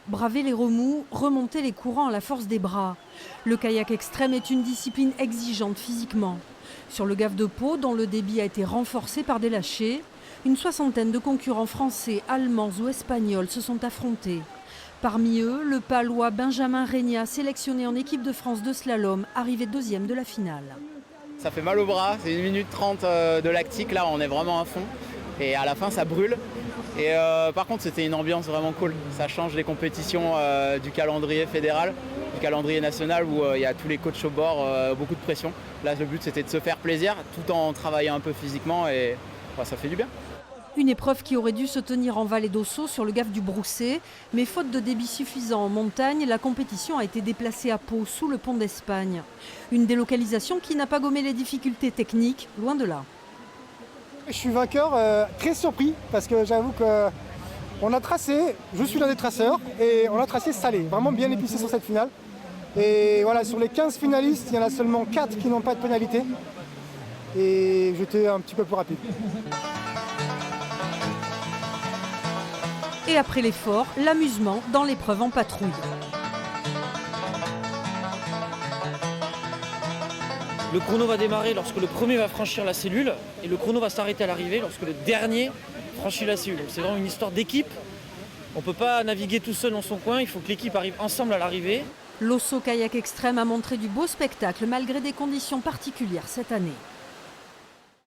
Braver les remous, remonter les courants à la force des bras. Le kayak extrême est une discipline exigeante physiquement. Sur le Gave de Pau, dont le débit a été renforcé par des lâchers, une soixantaine de concurrents français, allemands ou espagnols se sont affrontés. Parmi eux, le Palois Benjamin Régnat, sélectionné en équipe de France de slalom, arrivé deuxième de la finale. Ça fait mal au bras, c'est 1 minute 30 de lactique, là on est vraiment à fond. Et à la fin ça brûle. Et par contre c'était une ambiance vraiment cool. Ça change les compétitions du calendrier fédéral, du calendrier national où il y a tous les coachs au bord, beaucoup de pression. Là le but c'était de se faire plaisir tout en travaillant un peu physiquement et ça fait du bien. Une épreuve qui aurait dû se tenir en vallée d'Ossau sur le Gave du Broussais, mais faute de débit suffisant en montagne, la compétition a été déplacée à Pau, sous le pont d'Espagne. Une délocalisation qui n'a pas gommé les difficultés techniques, loin de là. Je suis vainqueur, très surpris, parce que j'avoue qu'on a tracé, je suis l'un des traceurs, et on a tracé salé, vraiment bien épicé sur cette finale. Et voilà, sur les 15 finalistes, il y en a seulement 4 qui n'ont pas de pénalité. Et j'étais un petit peu plus rapide. Et après l'effort, l'amusement dans l'épreuve en patrouille. Le chrono va démarrer lorsque le premier va franchir la cellule et le chrono va s'arrêter à l'arrivée lorsque le dernier franchit la cellule. C'est vraiment une histoire d'équipe. On ne peut pas naviguer tout seul dans son coin, il faut que l'équipe arrive ensemble à l'arrivée. L'Ossau Kayak Extrême a montré du beau spectacle malgré des conditions particulières cette année.